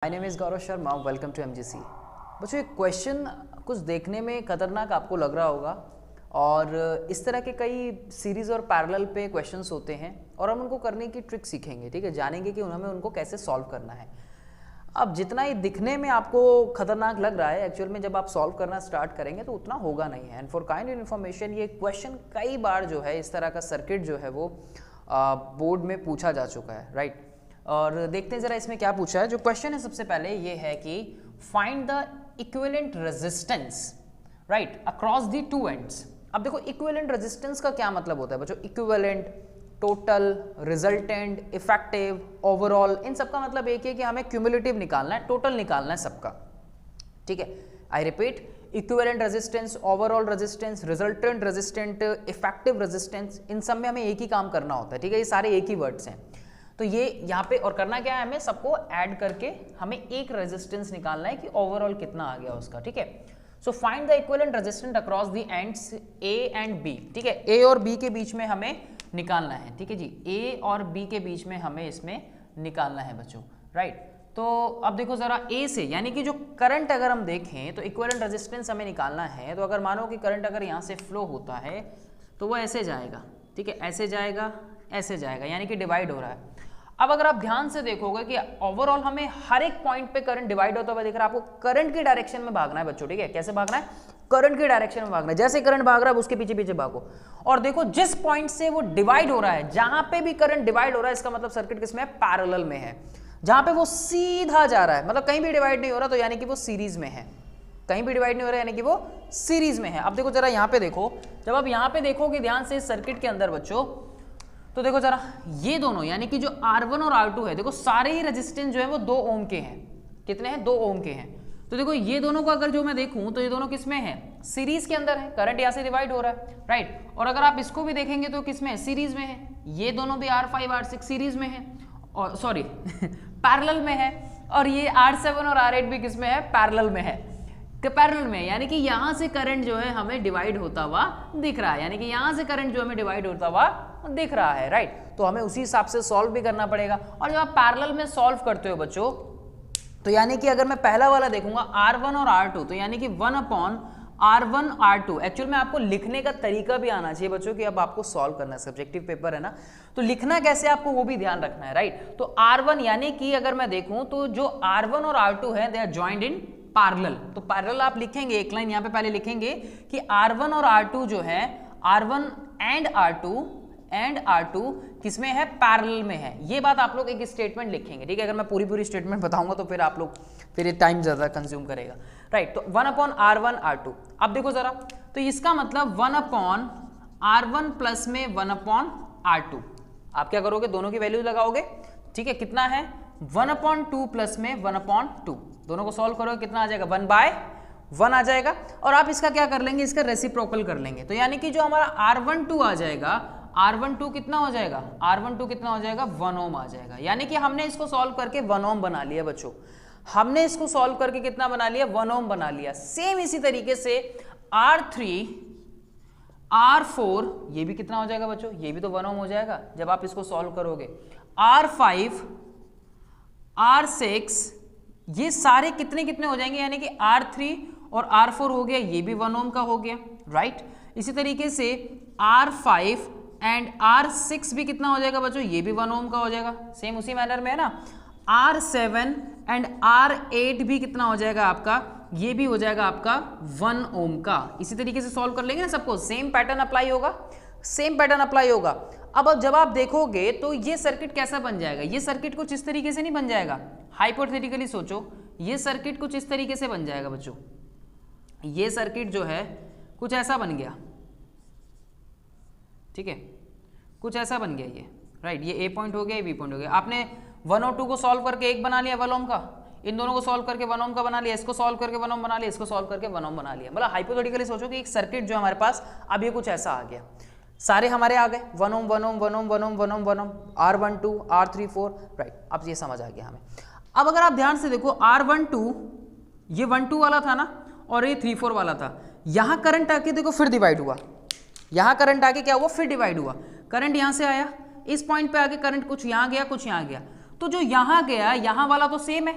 My name is Gaurav Sharma, welcome to MGC. बच्चों, एक question कुछ देखने में खतरनाक आपको लग रहा होगा और इस तरह के कई सीरीज़ और पैरेलल पे क्वेश्चंस होते हैं और हम उनको करने की ट्रिक सीखेंगे, ठीक है, जानेंगे कि हमें उनको कैसे सॉल्व करना है। अब जितना ये दिखने में आपको खतरनाक लग रहा है, एक्चुअल में जब आप सॉल्व करना स्टार्ट करेंगे तो उतना होगा नहीं है। एंड फॉर काइंड इन्फॉर्मेशन, ये क्वेश्चन कई बार जो है इस तरह का सर्किट जो है वो बोर्ड में पूछा जा चुका है, राइट। और देखते हैं जरा इसमें क्या पूछा है। जो क्वेश्चन है सबसे पहले ये है कि find the equivalent resistance, right, across the two ends. अब देखो, इक्विवेलेंट रेजिस्टेंस का क्या मतलब होता है बच्चों? Equivalent, total, resultant, effective, overall, इन सब का मतलब एक है कि हमें क्यूमुलेटिव निकालना है, टोटल निकालना है सबका, ठीक है। I repeat, equivalent resistance, overall resistance, resultant resistant, effective resistance, इन सब में हमें एक ही काम करना होता है, ठीक है। ये सारे एक ही वर्ड्स हैं। तो ये यहाँ पे और करना क्या है, हमें सबको ऐड करके हमें एक रेजिस्टेंस निकालना है कि ओवरऑल कितना आ गया उसका, ठीक है। So find the equivalent resistance across the ends A and B, ठीक है। ए और बी के बीच में हमें निकालना है, ठीक है जी। ए और बी के बीच में हमें इसमें निकालना है बच्चों, राइट। तो अब देखो जरा, ए से यानी कि जो करंट अगर हम देखें तो इक्विवेलेंट रेजिस्टेंस हमें निकालना है। तो अगर मानो कि करंट अगर यहाँ से फ्लो होता है तो वो ऐसे जाएगा, ठीक है, ऐसे जाएगा, ऐसे जाएगा, यानी कि डिवाइड हो रहा है। अब अगर आप ध्यान से देखोगे कि ओवरऑल हमें हर एक पॉइंट पे करंट डिवाइड होता हुआ दिख रहा है। आपको करंट की डायरेक्शन में भागना है बच्चों, ठीक है। कैसे भागना है? करंट की डायरेक्शन में भागना है। जैसे करंट भाग रहा है उसके पीछे पीछे भागो और देखो जिस पॉइंट से वो डिवाइड हो रहा है, जहां पे भी करंट डिवाइड हो रहा है, इसका मतलब सर्किट किसमें है? पैरेलल में है। जहां पे वो सीधा जा रहा है, मतलब कहीं भी डिवाइड नहीं हो रहा, तो यानी कि वो सीरीज में है। कहीं भी डिवाइड नहीं हो रहा है यानी कि वो सीरीज में है। अब देखो जरा यहाँ पे देखो, जब आप यहाँ पे देखोगे ध्यान से सर्किट के अंदर बच्चों, तो देखो जरा ये दोनों यानी कि जो R1 और R2 है, देखो सारे ही रेजिस्टेंस जो है वो 2 ओम के हैं। कितने हैं? 2 ओम के हैं। तो देखो ये दोनों को अगर जो मैं देखूं तो ये दोनों किसमें है? सीरीज के अंदर है। करंट यहाँ से डिवाइड हो रहा है, राइट। और अगर आप इसको भी देखेंगे तो किसमें है? सीरीज में है। ये दोनों भी R5 R6 सीरीज में है, और सॉरी पैरेलल में है। और ये R7 और R8 भी किसमें है? पैरेलल में है। पैरेलल में, यानी कि यहां से करंट जो है हमें डिवाइड होता हुआ दिख रहा है, यानी कि यहां से करंट जो हमें डिवाइड होता हुआ दिख रहा है, राइट। तो हमें उसी हिसाब से सॉल्व भी करना पड़ेगा। और जब आप पैरेलल में सॉल्व करते हो बच्चों, तो यानी कि अगर मैं पहला वाला देखूंगा R1 और R2, तो यानी कि 1/R1 R2। एक्चुअल में आपको लिखने का तरीका भी आना चाहिए बच्चों, कि अब आपको सॉल्व करना है, सब्जेक्टिव पेपर है ना, तो लिखना कैसे आपको वो भी ध्यान रखना है, राइट। तो R1 यानी कि अगर मैं देखूं तो जो R1 और R2 है, they are joined in parallel. तो पैरेलल आप लिखेंगे, एक लाइन यहाँ पे पहले लिखेंगे कि R1 और R2 जो है, R1 एंड R2 किसमें है? पैरेलल में है। ये बात आप लोग एक स्टेटमेंट लिखेंगे, ठीक है। अगर मैं पूरी स्टेटमेंट बताऊंगा तो फिर आप लोग ये टाइम ज्यादा कंज्यूम करेगा, राइट। तो 1/R1 R2। अब देखो जरा, तो इसका मतलब 1/R1 प्लस में 1/R2। आप क्या करोगे? दोनों की वैल्यू लगाओगे, ठीक है। कितना है? 1/2 प्लस में 1/2। दोनों को सॉल्व करोगे, कितना आ जाएगा? 1/1 आ जाएगा। और आप इसका क्या कर लेंगे? इसका रेसिप्रोकल कर लेंगे। तो यानी कि जो हमारा R12 आ जाएगा, R12 कितना हो जाएगा? R12 कितना हो जाएगा? 1 ओम आ जाएगा। यानी कि हमने इसको सॉल्व करके 1 ओम बना लिया बच्चों। हमने इसको सॉल्व करके कितना बना लिया? 1 ओम बना लिया। सेम इसी तरीके से R3 R4, ये भी कितना हो जाएगा बच्चों? ये भी तो 1 ओम हो जाएगा जब आप इसको सॉल्व करोगे। R5 R6, ये सारे कितने कितने हो जाएंगे? यानी कि R3 और R4 हो गया, ये भी 1 ओम का हो गया, राइट। इसी तरीके से R5 एंड R6 भी कितना हो जाएगा बच्चों? ये भी 1 ओम का हो जाएगा। सेम उसी मैनर में है ना। R7 एंड R8 भी कितना हो जाएगा आपका? ये भी हो जाएगा आपका 1 ओम का। इसी तरीके से सॉल्व कर लेंगे ना सबको, सेम पैटर्न अप्लाई होगा, सेम पैटर्न अप्लाई होगा। अब जब आप देखोगे तो ये सर्किट कैसा बन जाएगा? ये सर्किट कुछ इस तरीके से नहीं बन जाएगा। हाइपोथेटिकली सोचो, ये सर्किट कुछ इस तरीके से बन जाएगा बच्चों। ये सर्किट जो है कुछ ऐसा बन गया, ठीक है, कुछ ऐसा बन गया ये, राइट। ये ए पॉइंट हो गया, ये बी पॉइंट हो गया। आपने 1 और 2 को सॉल्व करके एक बना लिया 1 ओम का, इन दोनों को सॉल्व करके 1 ओम का बना लिया, इसको सॉल्व करके 1 ओम बना लिया, इसको सॉल्व करके 1 ओम बना लिया। मतलब हाइपोथेटिकली सोचो कि एक सर्किट जो हमारे पास अब ये कुछ ऐसा आ गया, सारे हमारे आ गए 1 ओम 1 ओम 1 ओम 1 ओम 1 ओम 1 ओम, R12 R3 4, राइट। अब ये समझ आ गया हमें। अब अगर आप ध्यान से देखो, R12 ये 1-2 वाला था ना, और ये 3-4 वाला था। यहां करंट आके देखो फिर डिवाइड हुआ, यहां करंट आके क्या हुआ? फिर डिवाइड हुआ। करंट यहां से आया, इस पॉइंट पे आके करंट कुछ यहां गया, कुछ यहां गया। तो जो यहां गया, यहां वाला तो सेम है,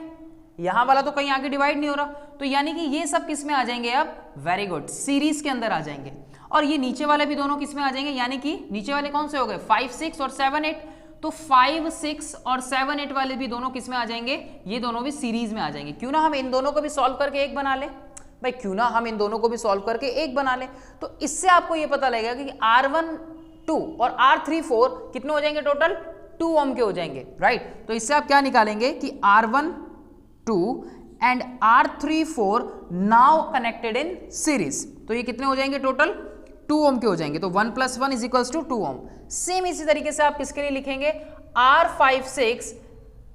यहाँ वाला तो कहीं आगे डिवाइड नहीं हो रहा, तो यानी कि ये सब किस में आ जाएंगे अब, वेरी गुड, सीरीज के अंदर आ जाएंगे। और ये नीचे वाले भी दोनों किस में आ जाएंगे, यानी कि नीचे वाले कौन से हो गए, 5, 6 और 7, 8, तो 5, 6 और 7, 8 वाले भी दोनों किस में आ जाएंगे, ये दोनों भी सीरीज में आ जाएंगे। क्यों ना हम इन दोनों को भी सॉल्व करके एक बना ले भाई, क्यों ना हम इन दोनों को भी सॉल्व करके एक बना ले। तो इससे आपको ये पता लगेगा कि R1 2 और R3 4 कितने हो जाएंगे, टोटल 2 ओम के हो जाएंगे, राइट। तो इससे आप क्या निकालेंगे कि R1 2 and R3 4 now connected in series, तो ये कितने हो जाएंगे, टोटल 2 ओम के हो जाएंगे। तो 1 + 1 = 2 ओम। सेम इसी तरीके से आप किसके लिए लिखेंगे, R5 6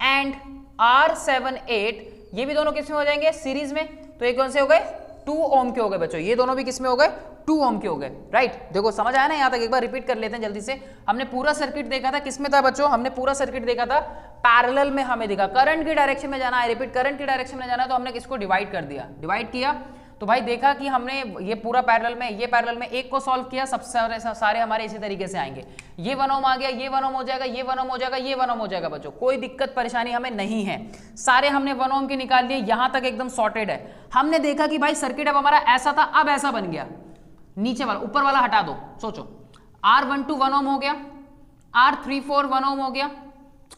एंड R7 8, ये भी दोनों किस में हो जाएंगे, सीरीज में। तो ये कौन से हो गए, 2 ओम के हो गए बच्चों, ये दोनों भी किस में हो गए, 2 ओम के हो गए, राइट। देखो समझ आया ना यहाँ तक, एक बार रिपीट कर लेते हैं जल्दी से। हमने पूरा सर्किट देखा था, किस में था बच्चों, हमने पूरा सर्किट देखा था पैरेलल में, हमें दिखा करंट की डायरेक्शन में जाना है, रिपीट करंट की डायरेक्शन में जाना है, तो हमने किसको डिवाइड कर दिया, डिवाइड किया। तो भाई देखा कि हमने ये पूरा पैरेलल में, ये पैरेलल में एक को सॉल्व किया, सब सारे हमारे इसी तरीके से आएंगे। ये 1 ओम आ गया, ये 1 ओम हो जाएगा, ये 1 ओम हो जाएगा, ये 1 ओम हो जाएगा बच्चों, कोई दिक्कत परेशानी हमें नहीं है। सारे हमने 1 ओम के निकाल लिए, यहां तक एकदम सॉर्टेड है। हमने देखा कि भाई सर्किट अब हमारा ऐसा था, अब ऐसा बन गया, नीचे वाला ऊपर वाला हटा दो, सोचो R12 1 ओम हो गया, R34 1 ओम हो गया,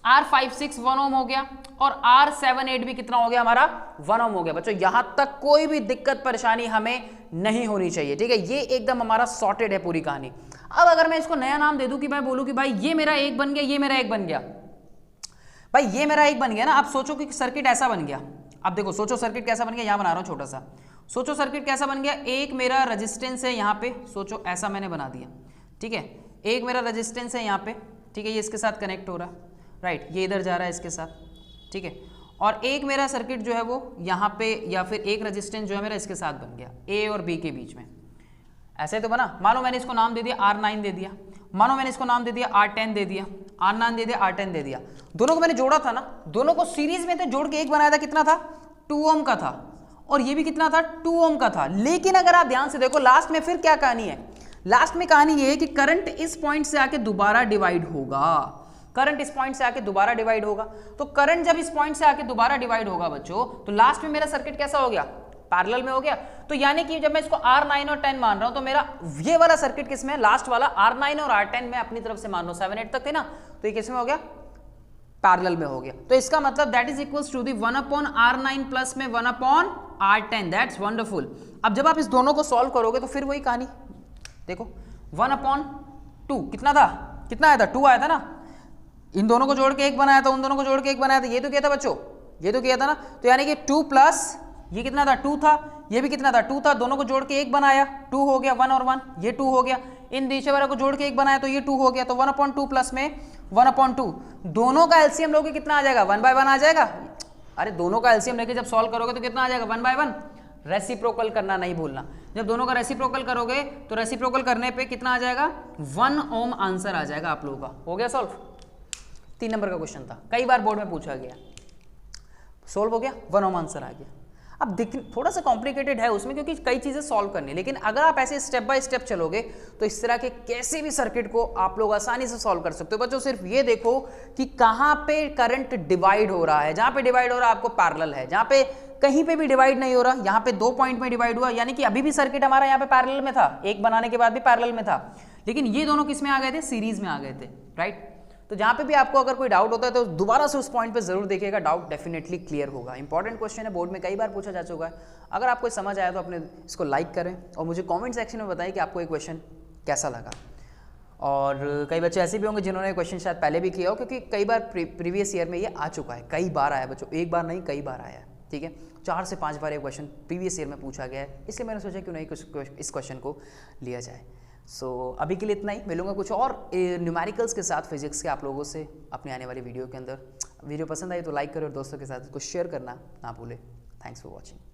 R56 1 ओम हो गया, और R78 भी कितना हो गया हमारा, 1 ओम हो गया। बच्चों यहां तक कोई भी दिक्कत परेशानी हमें नहीं होनी चाहिए, ठीक है, ये एकदम हमारा सॉर्टेड है पूरी कहानी। अब अगर मैं इसको नया नाम दे दूं कि मैं बोलूं कि भाई ये मेरा एक बन गया, ये मेरा एक बन गया, भाई ये मेरा एक बन गया ना। आप सोचो कि सर्किट ऐसा बन गया, अब देखो सोचो सर्किट कैसा बन गया, यहां बना रहा हूं छोटा सा, सोचो सर्किट कैसा बन गया। एक मेरा रेजिस्टेंस है यहाँ पे, सोचो ऐसा मैंने बना दिया, ठीक है, एक मेरा रेजिस्टेंस है यहाँ पे, ठीक है, ये इसके साथ कनेक्ट हो रहा है, राइट, ये इधर जा रहा है इसके साथ, ठीक है, और एक मेरा सर्किट जो है वो यहाँ पे, या फिर एक रेजिस्टेंस जो है मेरा इसके साथ बन गया, ए और बी के बीच में, ऐसे तो बना। मानो मैंने इसको नाम दे दिया R9 दे दिया, मानो मैंने इसको नाम दे दिया R10 दे दिया, R9 दे दिया, R10 दे दिया, दोनों को मैंने जोड़ा था ना, दोनों को सीरीज में थे, जोड़ के एक बनाया था, कितना था, 2 ओम का था, और ये भी कितना था, 2 ओम का था। लेकिन अगर आप ध्यान से देखो लास्ट में फिर क्या कहानी है, लास्ट में कहानी ये है कि करंट इस पॉइंट से आके दोबारा डिवाइड होगा, करंट इस पॉइंट से आके दोबारा डिवाइड होगा। तो करंट जब इस पॉइंट से आके दोबारा डिवाइड होगा बच्चों, तो लास्ट में मेरा सर्किट कैसा हो गया, पैरेलल में हो गया। तो यानी कि जब मैं इसको R9 और 10 मान रहा हूं, तो मेरा ये वाला सर्किट किसमें है, लास्ट वाला R9 और R10 में अपनी तरफ से मान लो 7, 8 तक थे ना, तो ये किसमें हो गया, पैरेलल में हो गया। तो इसका मतलब that is equals to the 1/R9 plus में 1/R10, दैट्स वंडरफुल। अब जब आप इस दोनों को सॉल्व करोगे तो फिर वही कहानी, देखो 1/2 कितना था, कितना आया था, 2 आया था ना, इन दोनों को जोड़ के एक बनाया था, उन दोनों को जोड़ के एक बनाया था, ये तो किया था बच्चों, ये तो किया था ना। तो यानी कि 2 प्लस ये कितना था, 2 था, ये भी कितना था, 2 था, दोनों को जोड़ के एक बनाया, 2 हो गया, 1 और 1, ये 2 हो गया, इन नीचे वाले को जोड़ के एक बनाया तो ये 2 हो गया, तो 1/2 प्लस में 1/2, दोनों का एलसीएम लोगे कितना आ जाएगा, 1/1 आ जाएगा। अरे दोनों का एलसीएम लेके जब सॉल्व करोगे तो कितना आ जाएगा, 1/1। रेसिप्रोकल करना नहीं भूलना, जब दोनों का रेसिप्रोकल करोगे तो रेसिप्रोकल करने पे कितना आ जाएगा, 1 ओम आंसर आ जाएगा आप लोगों का। हो गया सॉल्व, 3 नंबर का क्वेश्चन था, कई बार बोर्ड में पूछा गया, सोल्व हो गया, 1 ओम आंसर आ गया। अब थोड़ा सा कॉम्प्लिकेटेड है उसमें क्योंकि कई चीज़ें सॉल्व करनी, लेकिन अगर आप ऐसे स्टेप बाय स्टेप चलोगे तो इस तरह के कैसे भी सर्किट को आप लोग आसानी से सॉल्व कर सकते हो। बच्चों सिर्फ ये देखो कि कहाँ पे करंट डिवाइड हो रहा है, जहाँ पे डिवाइड हो रहा है आपको पैरेलल है, जहाँ पे कहीं पे भी डिवाइड नहीं हो रहा, यहाँ पे 2 पॉइंट में डिवाइड हुआ, यानी कि अभी भी सर्किट हमारा यहाँ पे पैरेलल में था, एक बनाने के बाद भी पैरेलल में था, लेकिन ये दोनों किस में आ गए थे, सीरीज में आ गए थे, राइट। तो जहाँ पे भी आपको अगर कोई डाउट होता है तो दोबारा से उस पॉइंट पे जरूर देखिएगा, डाउट डेफिनेटली क्लियर होगा। इंपॉर्टेंट क्वेश्चन है, बोर्ड में कई बार पूछा जा चुका है। अगर आपको समझ आया तो अपने इसको लाइक करें और मुझे कमेंट सेक्शन में बताएं कि आपको ये क्वेश्चन कैसा लगा। और कई बच्चे ऐसे भी होंगे जिन्होंने क्वेश्चन शायद पहले भी किया हो, क्योंकि कई बार प्रीवियस ईयर में ये आ चुका है, कई बार आया बच्चों, एक बार नहीं कई बार आया, ठीक है, 4 से 5 बार ये क्वेश्चन प्रीवियस ईयर में पूछा गया है, इसलिए मैंने सोचा क्यों नहीं कुछ इस क्वेश्चन को लिया जाए। सो अभी के लिए इतना ही, मिलूंगा कुछ और न्यूमेरिकल्स के साथ फिजिक्स के आप लोगों से अपने आने वाली वीडियो के अंदर। वीडियो पसंद आई तो लाइक करें और दोस्तों के साथ कुछ शेयर करना ना भूलें। Thanks for watching.